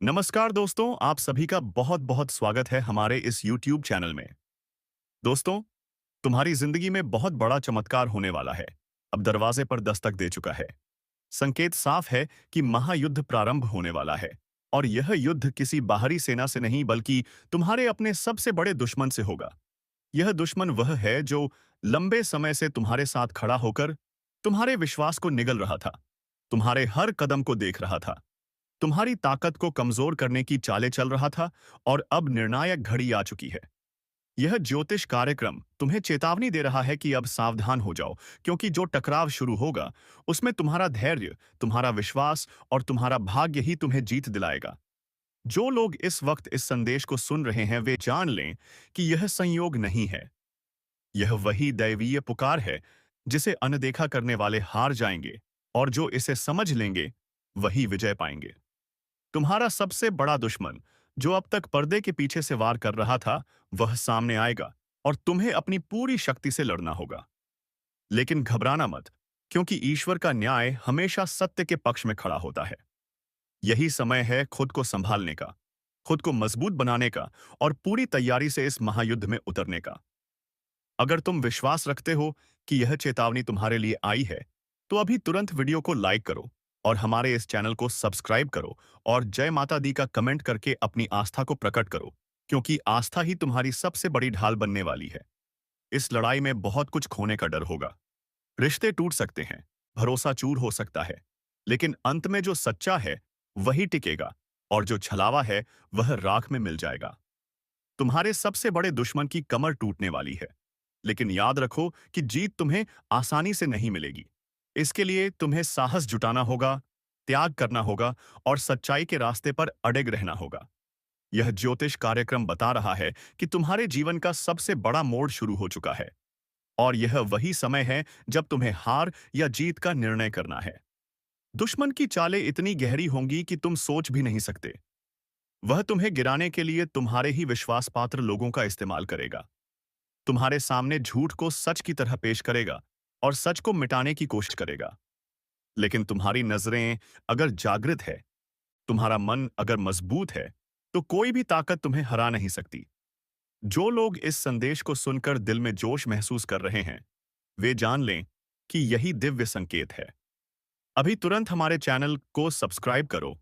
नमस्कार दोस्तों, आप सभी का बहुत बहुत स्वागत है हमारे इस YouTube चैनल में। दोस्तों, तुम्हारी जिंदगी में बहुत बड़ा चमत्कार होने वाला है। अब दरवाजे पर दस्तक दे चुका है। संकेत साफ है कि महायुद्ध प्रारंभ होने वाला है। और यह युद्ध किसी बाहरी सेना से नहीं बल्कि तुम्हारे अपने सबसे बड़े दुश्मन से होगा। यह दुश्मन वह है जो लंबे समय से तुम्हारे साथ खड़ा होकर तुम्हारे विश्वास को निगल रहा था, तुम्हारे हर कदम को देख रहा था, तुम्हारी ताकत को कमजोर करने की चालें चल रहा था। और अब निर्णायक घड़ी आ चुकी है। यह ज्योतिष कार्यक्रम तुम्हें चेतावनी दे रहा है कि अब सावधान हो जाओ, क्योंकि जो टकराव शुरू होगा उसमें तुम्हारा धैर्य, तुम्हारा विश्वास और तुम्हारा भाग्य ही तुम्हें जीत दिलाएगा। जो लोग इस वक्त इस संदेश को सुन रहे हैं वे जान लें कि यह संयोग नहीं है। यह वही दैवीय पुकार है जिसे अनदेखा करने वाले हार जाएंगे, और जो इसे समझ लेंगे वही विजय पाएंगे। तुम्हारा सबसे बड़ा दुश्मन, जो अब तक पर्दे के पीछे से वार कर रहा था, वह सामने आएगा और तुम्हें अपनी पूरी शक्ति से लड़ना होगा। लेकिन घबराना मत, क्योंकि ईश्वर का न्याय हमेशा सत्य के पक्ष में खड़ा होता है। यही समय है खुद को संभालने का, खुद को मजबूत बनाने का और पूरी तैयारी से इस महायुद्ध में उतरने का। अगर तुम विश्वास रखते हो कि यह चेतावनी तुम्हारे लिए आई है, तो अभी तुरंत वीडियो को लाइक करो और हमारे इस चैनल को सब्सक्राइब करो और जय माता दी का कमेंट करके अपनी आस्था को प्रकट करो, क्योंकि आस्था ही तुम्हारी सबसे बड़ी ढाल बनने वाली है। इस लड़ाई में बहुत कुछ खोने का डर होगा। रिश्ते टूट सकते हैं, भरोसा चूर हो सकता है, लेकिन अंत में जो सच्चा है वही टिकेगा, और जो छलावा है वह राख में मिल जाएगा। तुम्हारे सबसे बड़े दुश्मन की कमर टूटने वाली है, लेकिन याद रखो कि जीत तुम्हें आसानी से नहीं मिलेगी। इसके लिए तुम्हें साहस जुटाना होगा, त्याग करना होगा और सच्चाई के रास्ते पर अड़िग रहना होगा। यह ज्योतिष कार्यक्रम बता रहा है कि तुम्हारे जीवन का सबसे बड़ा मोड़ शुरू हो चुका है, और यह वही समय है जब तुम्हें हार या जीत का निर्णय करना है। दुश्मन की चालें इतनी गहरी होंगी कि तुम सोच भी नहीं सकते। वह तुम्हें गिराने के लिए तुम्हारे ही विश्वास पात्र लोगों का इस्तेमाल करेगा, तुम्हारे सामने झूठ को सच की तरह पेश करेगा और सच को मिटाने की कोशिश करेगा। लेकिन तुम्हारी नजरें अगर जागृत है, तुम्हारा मन अगर मजबूत है, तो कोई भी ताकत तुम्हें हरा नहीं सकती। जो लोग इस संदेश को सुनकर दिल में जोश महसूस कर रहे हैं, वे जान लें कि यही दिव्य संकेत है। अभी तुरंत हमारे चैनल को सब्सक्राइब करो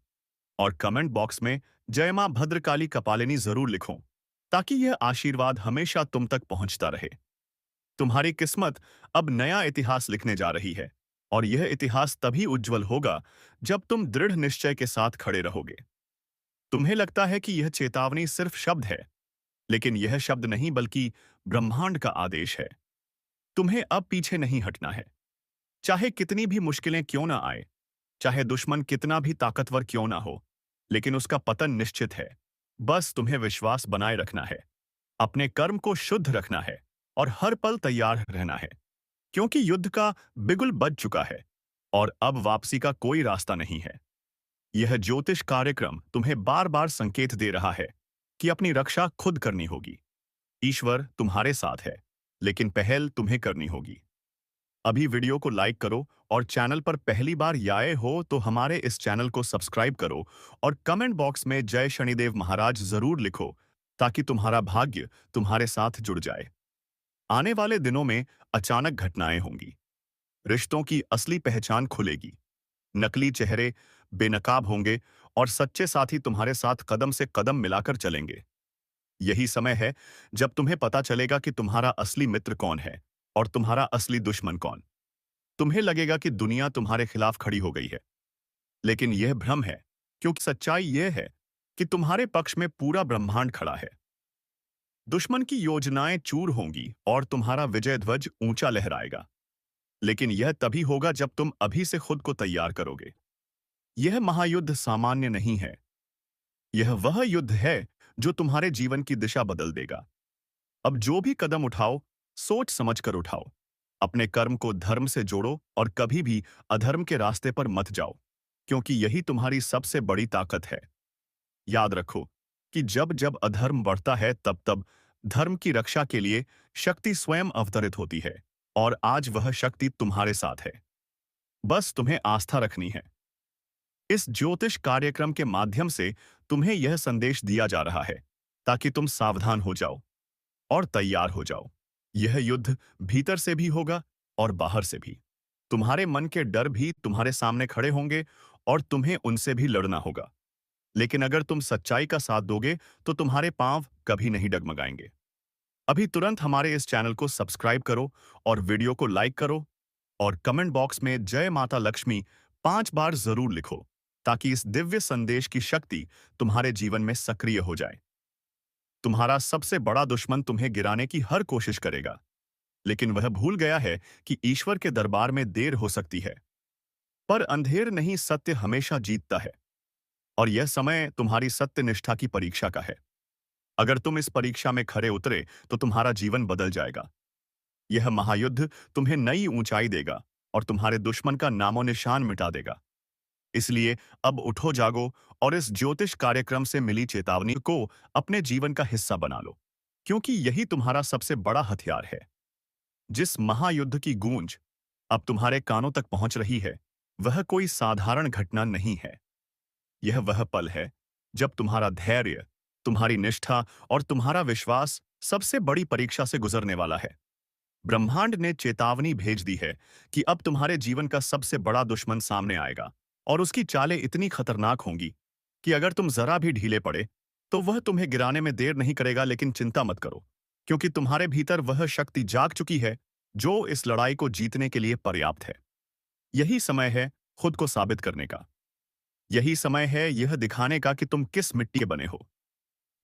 और कमेंट बॉक्स में जय मां भद्रकाली कपालिनी जरूर लिखो, ताकि यह आशीर्वाद हमेशा तुम तक पहुंचता रहे। तुम्हारी किस्मत अब नया इतिहास लिखने जा रही है, और यह इतिहास तभी उज्जवल होगा जब तुम दृढ़ निश्चय के साथ खड़े रहोगे। तुम्हें लगता है कि यह चेतावनी सिर्फ शब्द है, लेकिन यह शब्द नहीं बल्कि ब्रह्मांड का आदेश है। तुम्हें अब पीछे नहीं हटना है। चाहे कितनी भी मुश्किलें क्यों ना आए, चाहे दुश्मन कितना भी ताकतवर क्यों ना हो, लेकिन उसका पतन निश्चित है। बस तुम्हें विश्वास बनाए रखना है, अपने कर्म को शुद्ध रखना है और हर पल तैयार रहना है, क्योंकि युद्ध का बिगुल बज चुका है और अब वापसी का कोई रास्ता नहीं है। यह ज्योतिष कार्यक्रम तुम्हें बार बार संकेत दे रहा है कि अपनी रक्षा खुद करनी होगी। ईश्वर तुम्हारे साथ है, लेकिन पहल तुम्हें करनी होगी। अभी वीडियो को लाइक करो और चैनल पर पहली बार आए हो तो हमारे इस चैनल को सब्सक्राइब करो और कमेंट बॉक्स में जय शनिदेव महाराज जरूर लिखो, ताकि तुम्हारा भाग्य तुम्हारे साथ जुड़ जाए। आने वाले दिनों में अचानक घटनाएं होंगी। रिश्तों की असली पहचान खुलेगी। नकली चेहरे बेनकाब होंगे और सच्चे साथी तुम्हारे साथ कदम से कदम मिलाकर चलेंगे। यही समय है जब तुम्हें पता चलेगा कि तुम्हारा असली मित्र कौन है और तुम्हारा असली दुश्मन कौन। तुम्हें लगेगा कि दुनिया तुम्हारे खिलाफ खड़ी हो गई है, लेकिन यह भ्रम है, क्योंकि सच्चाई यह है कि तुम्हारे पक्ष में पूरा ब्रह्मांड खड़ा है। दुश्मन की योजनाएं चूर होंगी और तुम्हारा विजय ध्वज ऊंचा लहराएगा, लेकिन यह तभी होगा जब तुम अभी से खुद को तैयार करोगे। यह महायुद्ध सामान्य नहीं है। यह वह युद्ध है जो तुम्हारे जीवन की दिशा बदल देगा। अब जो भी कदम उठाओ, सोच समझ कर उठाओ। अपने कर्म को धर्म से जोड़ो और कभी भी अधर्म के रास्ते पर मत जाओ, क्योंकि यही तुम्हारी सबसे बड़ी ताकत है। याद रखो कि जब जब अधर्म बढ़ता है तब तब धर्म की रक्षा के लिए शक्ति स्वयं अवतरित होती है, और आज वह शक्ति तुम्हारे साथ है। बस तुम्हें आस्था रखनी है। इस ज्योतिष कार्यक्रम के माध्यम से तुम्हें यह संदेश दिया जा रहा है ताकि तुम सावधान हो जाओ और तैयार हो जाओ। यह युद्ध भीतर से भी होगा और बाहर से भी। तुम्हारे मन के डर भी तुम्हारे सामने खड़े होंगे और तुम्हें उनसे भी लड़ना होगा। लेकिन अगर तुम सच्चाई का साथ दोगे तो तुम्हारे पांव कभी नहीं डगमगाएंगे। अभी तुरंत हमारे इस चैनल को सब्सक्राइब करो और वीडियो को लाइक करो और कमेंट बॉक्स में जय माता लक्ष्मी 5 बार जरूर लिखो ताकि इस दिव्य संदेश की शक्ति तुम्हारे जीवन में सक्रिय हो जाए। तुम्हारा सबसे बड़ा दुश्मन तुम्हें गिराने की हर कोशिश करेगा, लेकिन वह भूल गया है कि ईश्वर के दरबार में देर हो सकती है, पर अंधेर नहीं, सत्य हमेशा जीतता है। और यह समय तुम्हारी सत्य निष्ठा की परीक्षा का है। अगर तुम इस परीक्षा में खरे उतरे तो तुम्हारा जीवन बदल जाएगा। यह महायुद्ध तुम्हें नई ऊंचाई देगा और तुम्हारे दुश्मन का नामो निशान मिटा देगा। इसलिए अब उठो, जागो और इस ज्योतिष कार्यक्रम से मिली चेतावनी को अपने जीवन का हिस्सा बना लो, क्योंकि यही तुम्हारा सबसे बड़ा हथियार है। जिस महायुद्ध की गूंज अब तुम्हारे कानों तक पहुंच रही है, वह कोई साधारण घटना नहीं है। यह वह पल है जब तुम्हारा धैर्य, तुम्हारी निष्ठा और तुम्हारा विश्वास सबसे बड़ी परीक्षा से गुजरने वाला है। ब्रह्मांड ने चेतावनी भेज दी है कि अब तुम्हारे जीवन का सबसे बड़ा दुश्मन सामने आएगा और उसकी चालें इतनी खतरनाक होंगी कि अगर तुम जरा भी ढीले पड़े तो वह तुम्हें गिराने में देर नहीं करेगा। लेकिन चिंता मत करो, क्योंकि तुम्हारे भीतर वह शक्ति जाग चुकी है जो इस लड़ाई को जीतने के लिए पर्याप्त है। यही समय है खुद को साबित करने का। यही समय है यह दिखाने का कि तुम किस मिट्टी के बने हो।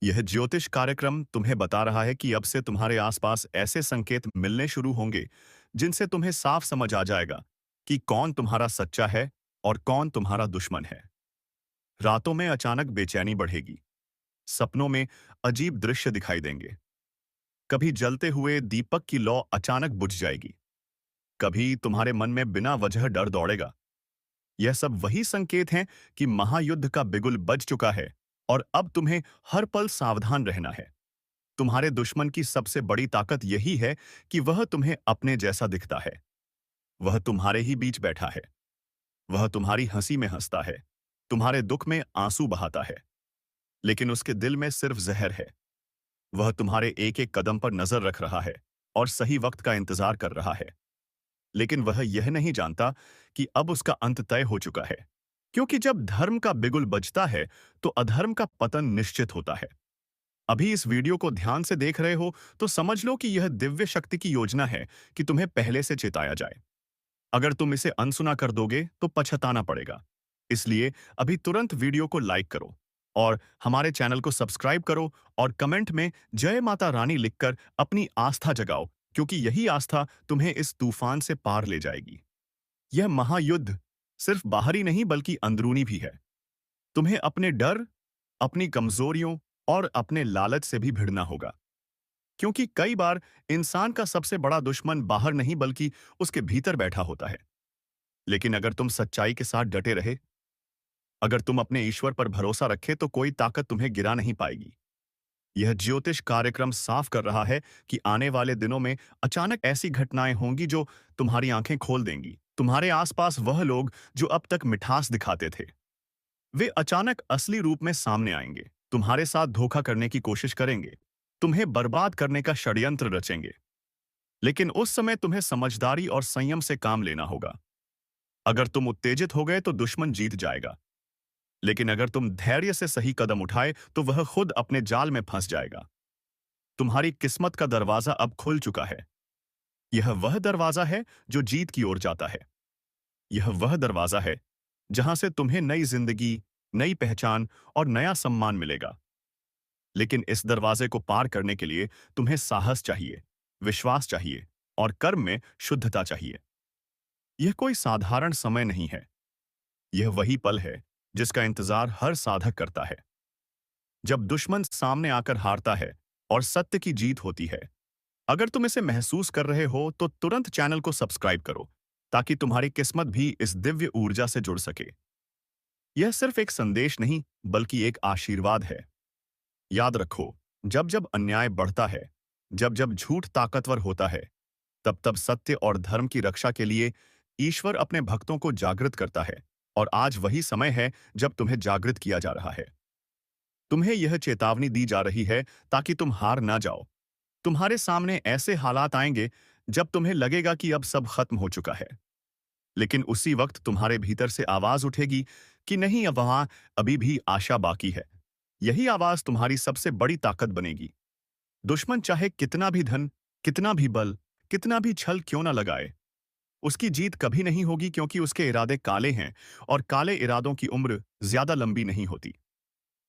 यह ज्योतिष कार्यक्रम तुम्हें बता रहा है कि अब से तुम्हारे आसपास ऐसे संकेत मिलने शुरू होंगे जिनसे तुम्हें साफ समझ आ जाएगा कि कौन तुम्हारा सच्चा है और कौन तुम्हारा दुश्मन है। रातों में अचानक बेचैनी बढ़ेगी, सपनों में अजीब दृश्य दिखाई देंगे। कभी जलते हुए दीपक की लौ अचानक बुझ जाएगी, कभी तुम्हारे मन में बिना वजह डर दौड़ेगा। यह सब वही संकेत हैं कि महायुद्ध का बिगुल बज चुका है और अब तुम्हें हर पल सावधान रहना है। तुम्हारे दुश्मन की सबसे बड़ी ताकत यही है कि वह तुम्हें अपने जैसा दिखता है। वह तुम्हारे ही बीच बैठा है। वह तुम्हारी हंसी में हंसता है, तुम्हारे दुख में आंसू बहाता है, लेकिन उसके दिल में सिर्फ जहर है। वह तुम्हारे एक एक कदम पर नजर रख रहा है और सही वक्त का इंतजार कर रहा है। लेकिन वह यह नहीं जानता कि अब उसका अंत तय हो चुका है, क्योंकि जब धर्म का बिगुल बजता है तो अधर्म का पतन निश्चित होता है। अभी इस वीडियो को ध्यान से देख रहे हो तो समझ लो कि यह दिव्य शक्ति की योजना है कि तुम्हें पहले से चेताया जाए। अगर तुम इसे अनसुना कर दोगे तो पछताना पड़ेगा। इसलिए अभी तुरंत वीडियो को लाइक करो और हमारे चैनल को सब्सक्राइब करो और कमेंट में जय माता रानी लिखकर अपनी आस्था जगाओ, क्योंकि यही आस्था तुम्हें इस तूफान से पार ले जाएगी। यह महायुद्ध सिर्फ बाहरी नहीं बल्कि अंदरूनी भी है। तुम्हें अपने डर, अपनी कमजोरियों और अपने लालच से भी भिड़ना होगा, क्योंकि कई बार इंसान का सबसे बड़ा दुश्मन बाहर नहीं बल्कि उसके भीतर बैठा होता है। लेकिन अगर तुम सच्चाई के साथ डटे रहे, अगर तुम अपने ईश्वर पर भरोसा रखे तो कोई ताकत तुम्हें गिरा नहीं पाएगी। यह ज्योतिष कार्यक्रम साफ कर रहा है कि आने वाले दिनों में अचानक ऐसी घटनाएं होंगी जो तुम्हारी आंखें खोल देंगी। तुम्हारे आसपास वह लोग जो अब तक मिठास दिखाते थे, वे अचानक असली रूप में सामने आएंगे, तुम्हारे साथ धोखा करने की कोशिश करेंगे, तुम्हें बर्बाद करने का षड्यंत्र रचेंगे। लेकिन उस समय तुम्हें समझदारी और संयम से काम लेना होगा। अगर तुम उत्तेजित हो गए तो दुश्मन जीत जाएगा, लेकिन अगर तुम धैर्य से सही कदम उठाए तो वह खुद अपने जाल में फंस जाएगा। तुम्हारी किस्मत का दरवाजा अब खुल चुका है। यह वह दरवाजा है जो जीत की ओर जाता है। यह वह दरवाजा है जहां से तुम्हें नई जिंदगी, नई पहचान और नया सम्मान मिलेगा। लेकिन इस दरवाजे को पार करने के लिए तुम्हें साहस चाहिए, विश्वास चाहिए और कर्म में शुद्धता चाहिए। यह कोई साधारण समय नहीं है। यह वही पल है जिसका इंतजार हर साधक करता है, जब दुश्मन सामने आकर हारता है और सत्य की जीत होती है। अगर तुम इसे महसूस कर रहे हो तो तुरंत चैनल को सब्सक्राइब करो ताकि तुम्हारी किस्मत भी इस दिव्य ऊर्जा से जुड़ सके। यह सिर्फ एक संदेश नहीं बल्कि एक आशीर्वाद है। याद रखो, जब जब अन्याय बढ़ता है, जब जब झूठ ताकतवर होता है, तब तब सत्य और धर्म की रक्षा के लिए ईश्वर अपने भक्तों को जागृत करता है। और आज वही समय है जब तुम्हें जागृत किया जा रहा है। तुम्हें यह चेतावनी दी जा रही है ताकि तुम हार ना जाओ। तुम्हारे सामने ऐसे हालात आएंगे जब तुम्हें लगेगा कि अब सब खत्म हो चुका है। लेकिन उसी वक्त तुम्हारे भीतर से आवाज उठेगी कि नहीं, अब वहां अभी भी आशा बाकी है। यही आवाज तुम्हारी सबसे बड़ी ताकत बनेगी। दुश्मन चाहे कितना भी धन, कितना भी बल, कितना भी छल क्यों ना लगाए, उसकी जीत कभी नहीं होगी, क्योंकि उसके इरादे काले हैं और काले इरादों की उम्र ज्यादा लंबी नहीं होती।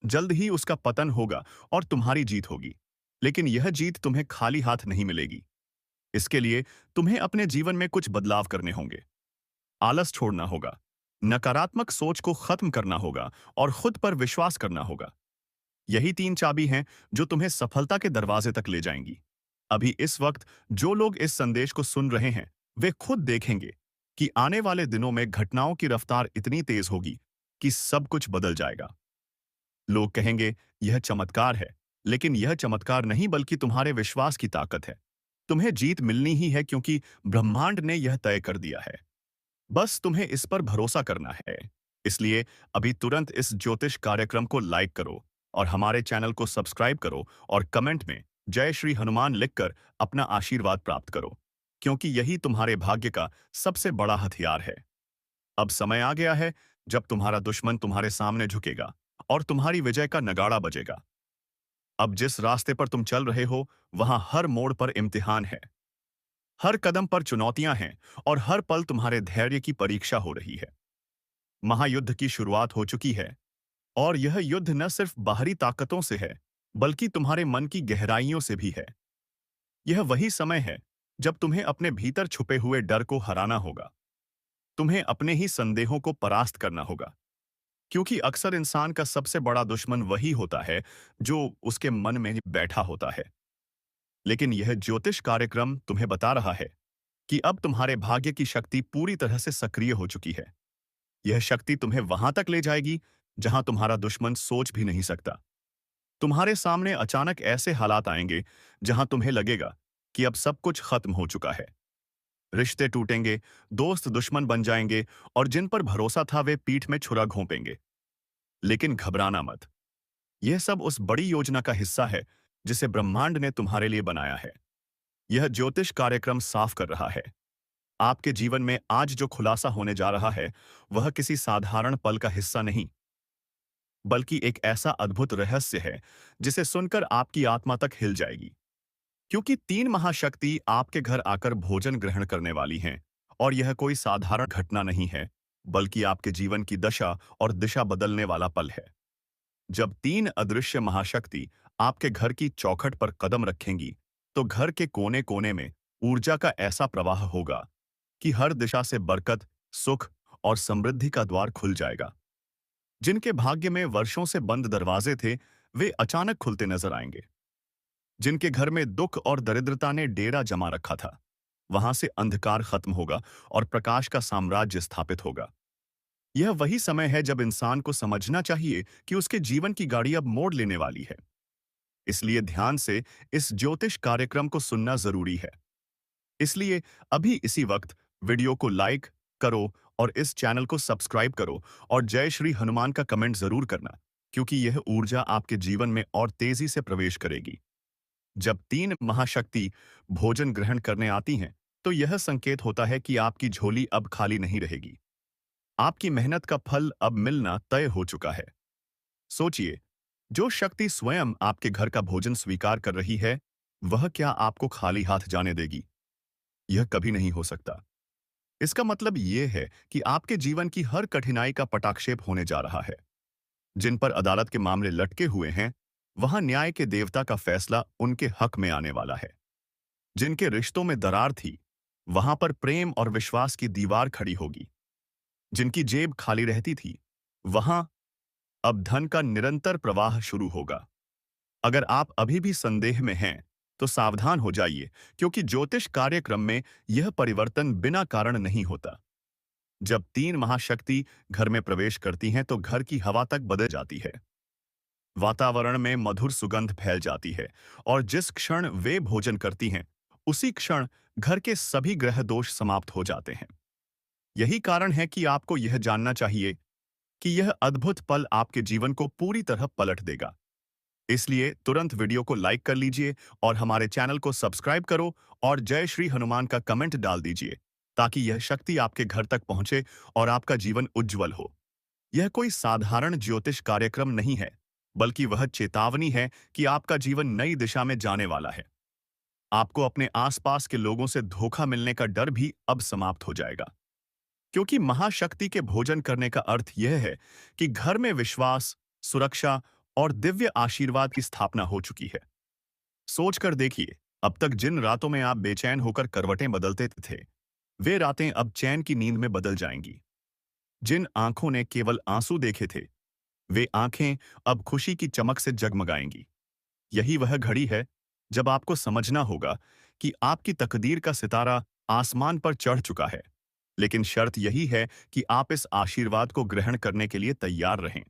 जल्द ही उसका पतन होगा और तुम्हारी जीत होगी। लेकिन यह जीत तुम्हें खाली हाथ नहीं मिलेगी। इसके लिए तुम्हें अपने जीवन में कुछ बदलाव करने होंगे। आलस छोड़ना होगा, नकारात्मक सोच को खत्म करना होगा और खुद पर विश्वास करना होगा। यही 3 चाबी हैं जो तुम्हें सफलता के दरवाजे तक ले जाएंगी। अभी इस वक्त जो लोग इस संदेश को सुन रहे हैं, वे खुद देखेंगे कि आने वाले दिनों में घटनाओं की रफ्तार इतनी तेज होगी कि सब कुछ बदल जाएगा। लोग कहेंगे, यह चमत्कार है, लेकिन यह चमत्कार नहीं बल्कि तुम्हारे विश्वास की ताकत है। तुम्हें जीत मिलनी ही है, क्योंकि ब्रह्मांड ने यह तय कर दिया है। बस तुम्हें इस पर भरोसा करना है। इसलिए अभी तुरंत इस ज्योतिष कार्यक्रम को लाइक करो और हमारे चैनल को सब्सक्राइब करो और कमेंट में जय श्री हनुमान लिखकर अपना आशीर्वाद प्राप्त करो, क्योंकि यही तुम्हारे भाग्य का सबसे बड़ा हथियार है। अब समय आ गया है जब तुम्हारा दुश्मन तुम्हारे सामने झुकेगा और तुम्हारी विजय का नगाड़ा बजेगा। अब जिस रास्ते पर तुम चल रहे हो, वहां हर मोड़ पर इम्तिहान है। हर कदम पर चुनौतियां हैं और हर पल तुम्हारे धैर्य की परीक्षा हो रही है। महायुद्ध की शुरुआत हो चुकी है और यह युद्ध न सिर्फ बाहरी ताकतों से है, बल्कि तुम्हारे मन की गहराइयों से भी है। यह वही समय है जब तुम्हें अपने भीतर छुपे हुए डर को हराना होगा। तुम्हें अपने ही संदेहों को परास्त करना होगा, क्योंकि अक्सर इंसान का सबसे बड़ा दुश्मन वही होता है जो उसके मन में बैठा होता है। लेकिन यह ज्योतिष कार्यक्रम तुम्हें बता रहा है कि अब तुम्हारे भाग्य की शक्ति पूरी तरह से सक्रिय हो चुकी है। यह शक्ति तुम्हें वहां तक ले जाएगी जहां तुम्हारा दुश्मन सोच भी नहीं सकता। तुम्हारे सामने अचानक ऐसे हालात आएंगे जहां तुम्हें लगेगा कि अब सब कुछ खत्म हो चुका है। रिश्ते टूटेंगे, दोस्त दुश्मन बन जाएंगे और जिन पर भरोसा था वे पीठ में छुरा घोंपेंगे। लेकिन घबराना मत। यह सब उस बड़ी योजना का हिस्सा है जिसे ब्रह्मांड ने तुम्हारे लिए बनाया है। यह ज्योतिष कार्यक्रम साफ कर रहा है, आपके जीवन में आज जो खुलासा होने जा रहा है वह किसी साधारण पल का हिस्सा नहीं, बल्कि एक ऐसा अद्भुत रहस्य है जिसे सुनकर आपकी आत्मा तक हिल जाएगी। क्योंकि 3 महाशक्ति आपके घर आकर भोजन ग्रहण करने वाली हैं और यह कोई साधारण घटना नहीं है, बल्कि आपके जीवन की दशा और दिशा बदलने वाला पल है। जब 3 अदृश्य महाशक्ति आपके घर की चौखट पर कदम रखेंगी, तो घर के कोने-कोने में ऊर्जा का ऐसा प्रवाह होगा कि हर दिशा से बरकत, सुख और समृद्धि का द्वार खुल जाएगा। जिनके भाग्य में वर्षों से बंद दरवाजे थे, वे अचानक खुलते नजर आएंगे। जिनके घर में दुख और दरिद्रता ने डेरा जमा रखा था, वहां से अंधकार खत्म होगा और प्रकाश का साम्राज्य स्थापित होगा। यह वही समय है जब इंसान को समझना चाहिए कि उसके जीवन की गाड़ी अब मोड़ लेने वाली है। इसलिए ध्यान से इस ज्योतिष कार्यक्रम को सुनना जरूरी है। इसलिए अभी इसी वक्त वीडियो को लाइक करो और इस चैनल को सब्सक्राइब करो और जय श्री हनुमान का कमेंट जरूर करना, क्योंकि यह ऊर्जा आपके जीवन में और तेजी से प्रवेश करेगी। जब 3 महाशक्ति भोजन ग्रहण करने आती हैं, तो यह संकेत होता है कि आपकी झोली अब खाली नहीं रहेगी। आपकी मेहनत का फल अब मिलना तय हो चुका है। सोचिए, जो शक्ति स्वयं आपके घर का भोजन स्वीकार कर रही है, वह क्या आपको खाली हाथ जाने देगी? यह कभी नहीं हो सकता। इसका मतलब यह है कि आपके जीवन की हर कठिनाई का पटाक्षेप होने जा रहा है। जिन पर अदालत के मामले लटके हुए हैं, वहां न्याय के देवता का फैसला उनके हक में आने वाला है। जिनके रिश्तों में दरार थी, वहां पर प्रेम और विश्वास की दीवार खड़ी होगी। जिनकी जेब खाली रहती थी, वहां अब धन का निरंतर प्रवाह शुरू होगा। अगर आप अभी भी संदेह में हैं, तो सावधान हो जाइए, क्योंकि ज्योतिष कार्यक्रम में यह परिवर्तन बिना कारण नहीं होता। जब 3 महाशक्ति घर में प्रवेश करती हैं, तो घर की हवा तक बदल जाती है। वातावरण में मधुर सुगंध फैल जाती है और जिस क्षण वे भोजन करती हैं, उसी क्षण घर के सभी ग्रह दोष समाप्त हो जाते हैं। यही कारण है कि आपको यह जानना चाहिए कि यह अद्भुत पल आपके जीवन को पूरी तरह पलट देगा। इसलिए तुरंत वीडियो को लाइक कर लीजिए और हमारे चैनल को सब्सक्राइब करो और जय श्री हनुमान का कमेंट डाल दीजिए ताकि यह शक्ति आपके घर तक पहुंचे और आपका जीवन उज्जवल हो। यह कोई साधारण ज्योतिष कार्यक्रम नहीं है, बल्कि वह चेतावनी है कि आपका जीवन नई दिशा में जाने वाला है। आपको अपने आसपास के लोगों से धोखा मिलने का डर भी अब समाप्त हो जाएगा, क्योंकि महाशक्ति के भोजन करने का अर्थ यह है कि घर में विश्वास, सुरक्षा और दिव्य आशीर्वाद की स्थापना हो चुकी है। सोचकर देखिए, अब तक जिन रातों में आप बेचैन होकर करवटें बदलते थे, वे रातें अब चैन की नींद में बदल जाएंगी। जिन आंखों ने केवल आंसू देखे थे, वे आंखें अब खुशी की चमक से जगमगाएंगी। यही वह घड़ी है जब आपको समझना होगा कि आपकी तकदीर का सितारा आसमान पर चढ़ चुका है। लेकिन शर्त यही है कि आप इस आशीर्वाद को ग्रहण करने के लिए तैयार रहें।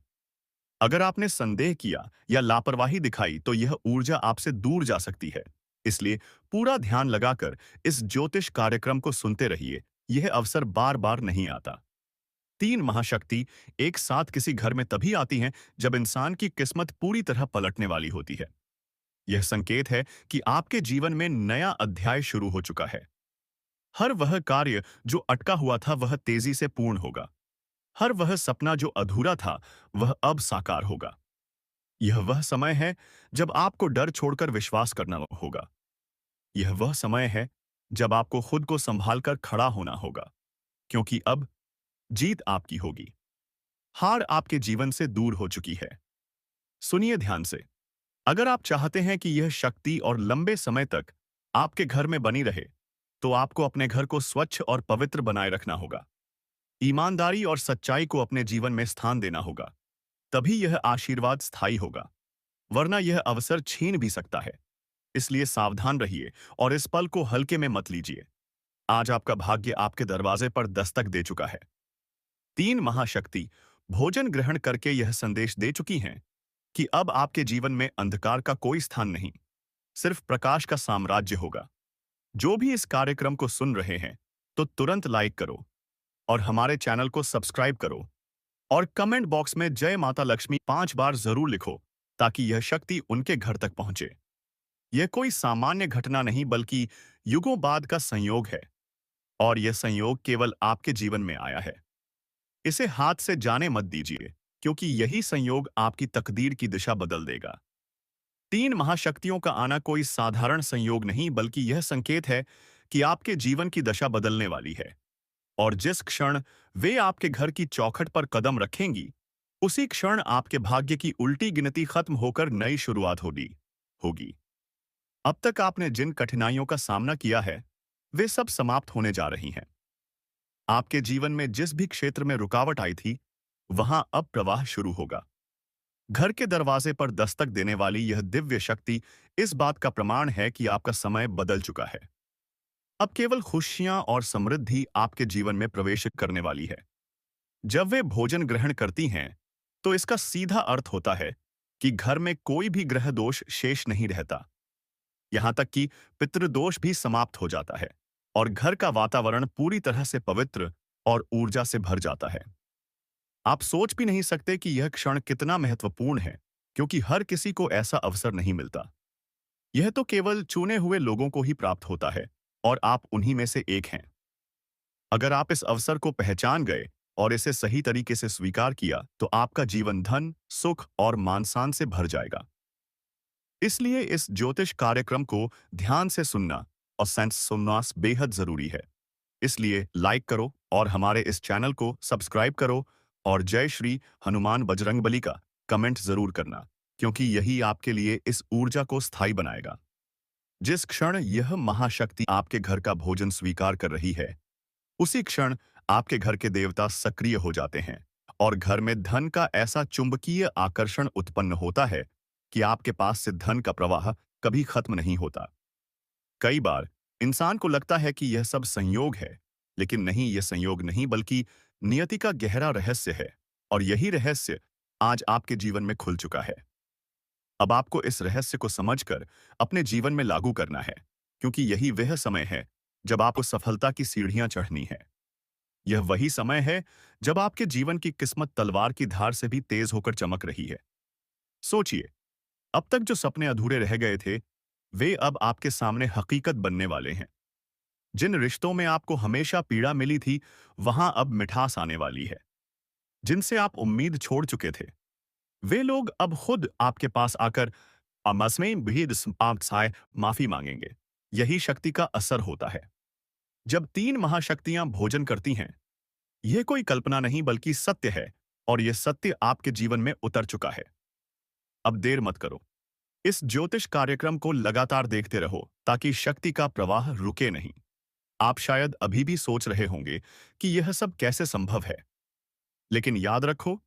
अगर आपने संदेह किया या लापरवाही दिखाई तो यह ऊर्जा आपसे दूर जा सकती है। इसलिए पूरा ध्यान लगाकर इस ज्योतिष कार्यक्रम को सुनते रहिए। यह अवसर बार बार नहीं आता। तीन महाशक्ति एक साथ किसी घर में तभी आती हैं जब इंसान की किस्मत पूरी तरह पलटने वाली होती है। यह संकेत है कि आपके जीवन में नया अध्याय शुरू हो चुका है। हर वह कार्य जो अटका हुआ था वह तेजी से पूर्ण होगा। हर वह सपना जो अधूरा था वह अब साकार होगा। यह वह समय है जब आपको डर छोड़कर विश्वास करना होगा। यह वह समय है जब आपको खुद को संभालकर खड़ा होना होगा, क्योंकि अब जीत आपकी होगी। हार आपके जीवन से दूर हो चुकी है। सुनिए ध्यान से। अगर आप चाहते हैं कि यह शक्ति और लंबे समय तक आपके घर में बनी रहे, तो आपको अपने घर को स्वच्छ और पवित्र बनाए रखना होगा। ईमानदारी और सच्चाई को अपने जीवन में स्थान देना होगा। तभी यह आशीर्वाद स्थायी होगा, वरना यह अवसर छीन भी सकता है। इसलिए सावधान रहिए और इस पल को हल्के में मत लीजिए। आज आपका भाग्य आपके दरवाजे पर दस्तक दे चुका है। तीन महाशक्ति भोजन ग्रहण करके यह संदेश दे चुकी हैं कि अब आपके जीवन में अंधकार का कोई स्थान नहीं, सिर्फ प्रकाश का साम्राज्य होगा। जो भी इस कार्यक्रम को सुन रहे हैं, तो तुरंत लाइक करो और हमारे चैनल को सब्सक्राइब करो और कमेंट बॉक्स में जय माता लक्ष्मी 5 बार जरूर लिखो ताकि यह शक्ति उनके घर तक पहुंचे। यह कोई सामान्य घटना नहीं बल्कि युगों बाद का संयोग है, और यह संयोग केवल आपके जीवन में आया है। इसे हाथ से जाने मत दीजिए, क्योंकि यही संयोग आपकी तकदीर की दिशा बदल देगा। तीन महाशक्तियों का आना कोई साधारण संयोग नहीं बल्कि यह संकेत है कि आपके जीवन की दशा बदलने वाली है। और जिस क्षण वे आपके घर की चौखट पर कदम रखेंगी, उसी क्षण आपके भाग्य की उल्टी गिनती खत्म होकर नई शुरुआत होगी। अब तक आपने जिन कठिनाइयों का सामना किया है, वे सब समाप्त होने जा रही हैं। आपके जीवन में जिस भी क्षेत्र में रुकावट आई थी, वहां अब प्रवाह शुरू होगा। घर के दरवाजे पर दस्तक देने वाली यह दिव्य शक्ति इस बात का प्रमाण है कि आपका समय बदल चुका है। अब केवल खुशियां और समृद्धि आपके जीवन में प्रवेश करने वाली है। जब वे भोजन ग्रहण करती हैं, तो इसका सीधा अर्थ होता है कि घर में कोई भी ग्रह दोष शेष नहीं रहता। यहां तक कि पितृदोष भी समाप्त हो जाता है और घर का वातावरण पूरी तरह से पवित्र और ऊर्जा से भर जाता है। आप सोच भी नहीं सकते कि यह क्षण कितना महत्वपूर्ण है, क्योंकि हर किसी को ऐसा अवसर नहीं मिलता। यह तो केवल चुने हुए लोगों को ही प्राप्त होता है, और आप उन्हीं में से एक हैं। अगर आप इस अवसर को पहचान गए और इसे सही तरीके से स्वीकार किया, तो आपका जीवन धन, सुख और मान-सम्मान से भर जाएगा। इसलिए इस ज्योतिष कार्यक्रम को ध्यान से सुनना और सेंस सुनना बेहद जरूरी है। इसलिए लाइक करो और हमारे इस चैनल को सब्सक्राइब करो और जय श्री हनुमान बजरंगबली का कमेंट जरूर करना, क्योंकि यही आपके लिए इस ऊर्जा को स्थायी बनाएगा। जिस क्षण यह महाशक्ति आपके घर का भोजन स्वीकार कर रही है, उसी क्षण आपके घर के देवता सक्रिय हो जाते हैं और घर में धन का ऐसा चुंबकीय आकर्षण उत्पन्न होता है कि आपके पास से धन का प्रवाह कभी खत्म नहीं होता। कई बार इंसान को लगता है कि यह सब संयोग है, लेकिन नहीं, यह संयोग नहीं बल्कि नियति का गहरा रहस्य है, और यही रहस्य आज आपके जीवन में खुल चुका है। अब आपको इस रहस्य को समझकर अपने जीवन में लागू करना है, क्योंकि यही वह समय है जब आपको सफलता की सीढ़ियां चढ़नी है। यह वही समय है जब आपके जीवन की किस्मत तलवार की धार से भी तेज होकर चमक रही है। सोचिए, अब तक जो सपने अधूरे रह गए थे, वे अब आपके सामने हकीकत बनने वाले हैं। जिन रिश्तों में आपको हमेशा पीड़ा मिली थी, वहां अब मिठास आने वाली है। जिनसे आप उम्मीद छोड़ चुके थे, वे लोग अब खुद आपके पास आकर मसमें भी आपसे माफी मांगेंगे। यही शक्ति का असर होता है। जब तीन महाशक्तियां भोजन करती हैं, यह कोई कल्पना नहीं बल्कि सत्य है, और यह सत्य आपके जीवन में उतर चुका है। अब देर मत करो। इस ज्योतिष कार्यक्रम को लगातार देखते रहो ताकि शक्ति का प्रवाह रुके नहीं। आप शायद अभी भी सोच रहे होंगे कि यह सब कैसे संभव है, लेकिन याद रखो,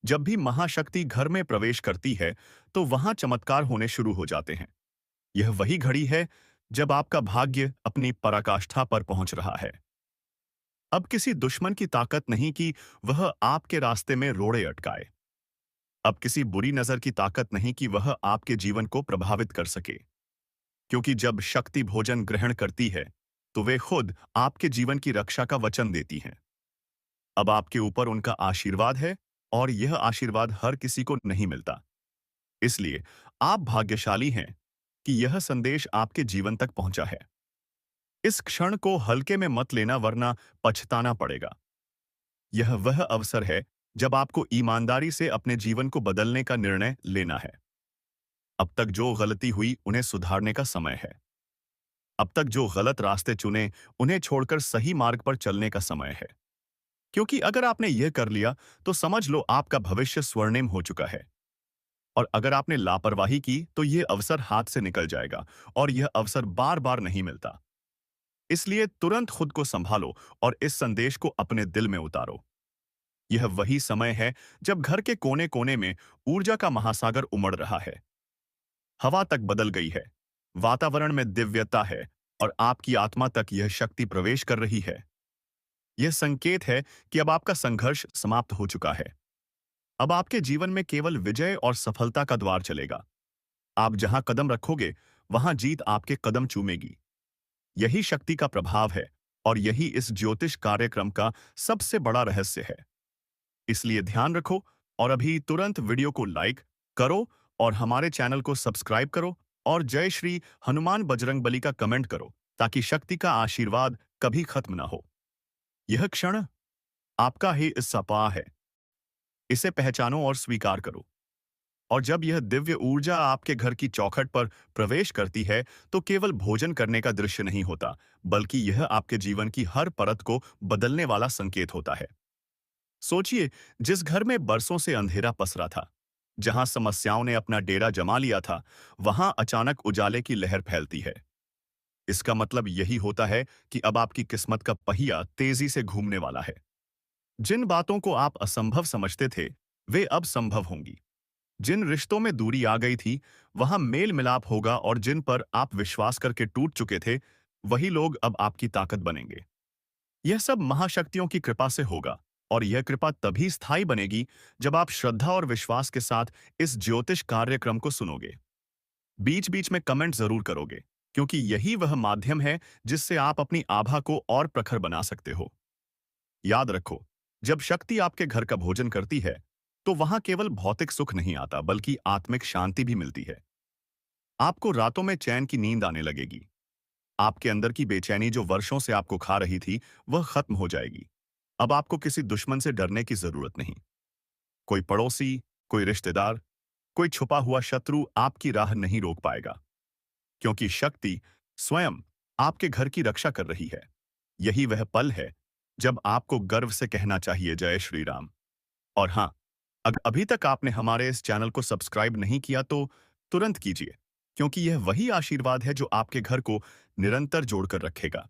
जब भी महाशक्ति घर में प्रवेश करती है, तो वहां चमत्कार होने शुरू हो जाते हैं। यह वही घड़ी है जब आपका भाग्य अपनी पराकाष्ठा पर पहुंच रहा है। अब किसी दुश्मन की ताकत नहीं कि वह आपके रास्ते में रोड़े अटकाए। अब किसी बुरी नजर की ताकत नहीं कि वह आपके जीवन को प्रभावित कर सके। क्योंकि जब शक्ति भोजन ग्रहण करती है, तो वे खुद आपके जीवन की रक्षा का वचन देती हैं। अब आपके ऊपर उनका आशीर्वाद है, और यह आशीर्वाद हर किसी को नहीं मिलता। इसलिए आप भाग्यशाली हैं कि यह संदेश आपके जीवन तक पहुंचा है। इस क्षण को हल्के में मत लेना, वरना पछताना पड़ेगा। यह वह अवसर है जब आपको ईमानदारी से अपने जीवन को बदलने का निर्णय लेना है। अब तक जो गलती हुई, उन्हें सुधारने का समय है। अब तक जो गलत रास्ते चुने, उन्हें छोड़कर सही मार्ग पर चलने का समय है। क्योंकि अगर आपने यह कर लिया, तो समझ लो आपका भविष्य स्वर्णिम हो चुका है। और अगर आपने लापरवाही की, तो यह अवसर हाथ से निकल जाएगा, और यह अवसर बार बार नहीं मिलता। इसलिए तुरंत खुद को संभालो और इस संदेश को अपने दिल में उतारो। यह वही समय है जब घर के कोने कोने में ऊर्जा का महासागर उमड़ रहा है। हवा तक बदल गई है, वातावरण में दिव्यता है, और आपकी आत्मा तक यह शक्ति प्रवेश कर रही है। यह संकेत है कि अब आपका संघर्ष समाप्त हो चुका है। अब आपके जीवन में केवल विजय और सफलता का द्वार चलेगा। आप जहां कदम रखोगे, वहां जीत आपके कदम चूमेगी। यही शक्ति का प्रभाव है, और यही इस ज्योतिष कार्यक्रम का सबसे बड़ा रहस्य है। इसलिए ध्यान रखो, और अभी तुरंत वीडियो को लाइक करो, और हमारे चैनल को सब्सक्राइब करो, और जय श्री हनुमान बजरंगबली का कमेंट करो, ताकि शक्ति का आशीर्वाद कभी खत्म ना हो। यह क्षण आपका ही इस सपा है। इसे पहचानो और स्वीकार करो। और जब यह दिव्य ऊर्जा आपके घर की चौखट पर प्रवेश करती है, तो केवल भोजन करने का दृश्य नहीं होता, बल्कि यह आपके जीवन की हर परत को बदलने वाला संकेत होता है। सोचिए, जिस घर में बरसों से अंधेरा पसरा था, जहां समस्याओं ने अपना डेरा जमा लिया था, वहां अचानक उजाले की लहर फैलती है। इसका मतलब यही होता है कि अब आपकी किस्मत का पहिया तेजी से घूमने वाला है। जिन बातों को आप असंभव समझते थे, वे अब संभव होंगी। जिन रिश्तों में दूरी आ गई थी, वहां मेल मिलाप होगा, और जिन पर आप विश्वास करके टूट चुके थे, वही लोग अब आपकी ताकत बनेंगे। यह सब महाशक्तियों की कृपा से होगा, और यह कृपा तभी स्थायी बनेगी जब आप श्रद्धा और विश्वास के साथ इस ज्योतिष कार्यक्रम को सुनोगे। बीच बीच में कमेंट जरूर करोगे, क्योंकि यही वह माध्यम है जिससे आप अपनी आभा को और प्रखर बना सकते हो। याद रखो, जब शक्ति आपके घर का भोजन करती है, तो वहां केवल भौतिक सुख नहीं आता, बल्कि आत्मिक शांति भी मिलती है। आपको रातों में चैन की नींद आने लगेगी। आपके अंदर की बेचैनी जो वर्षों से आपको खा रही थी, वह खत्म हो जाएगी। अब आपको किसी दुश्मन से डरने की जरूरत नहीं। कोई पड़ोसी, कोई रिश्तेदार, कोई छुपा हुआ शत्रु आपकी राह नहीं रोक पाएगा, क्योंकि शक्ति स्वयं आपके घर की रक्षा कर रही है। यही वह पल है जब आपको गर्व से कहना चाहिए, जय श्री राम। और हाँ, अगर अभी तक आपने हमारे इस चैनल को सब्सक्राइब नहीं किया, तो तुरंत कीजिए, क्योंकि यह वही आशीर्वाद है जो आपके घर को निरंतर जोड़कर रखेगा।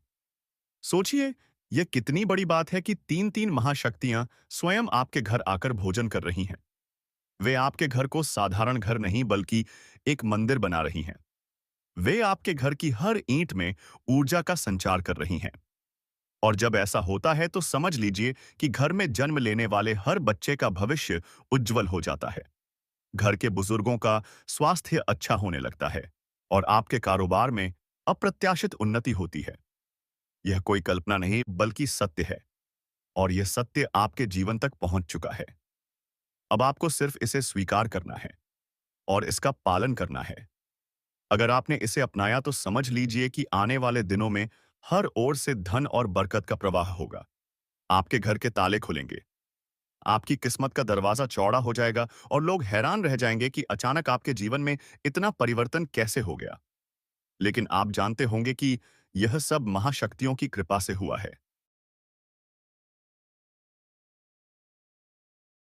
सोचिए, यह कितनी बड़ी बात है कि तीन तीन महाशक्तियां स्वयं आपके घर आकर भोजन कर रही हैं। वे आपके घर को साधारण घर नहीं, बल्कि एक मंदिर बना रही हैं। वे आपके घर की हर ईंट में ऊर्जा का संचार कर रही हैं। और जब ऐसा होता है, तो समझ लीजिए कि घर में जन्म लेने वाले हर बच्चे का भविष्य उज्जवल हो जाता है। घर के बुजुर्गों का स्वास्थ्य अच्छा होने लगता है, और आपके कारोबार में अप्रत्याशित उन्नति होती है। यह कोई कल्पना नहीं, बल्कि सत्य है, और यह सत्य आपके जीवन तक पहुंच चुका है। अब आपको सिर्फ इसे स्वीकार करना है, और इसका पालन करना है। अगर आपने इसे अपनाया तो समझ लीजिए कि आने वाले दिनों में हर ओर से धन और बरकत का प्रवाह होगा। आपके घर के ताले खुलेंगे, आपकी किस्मत का दरवाजा चौड़ा हो जाएगा और लोग हैरान रह जाएंगे कि अचानक आपके जीवन में इतना परिवर्तन कैसे हो गया। लेकिन आप जानते होंगे कि यह सब महाशक्तियों की कृपा से हुआ है।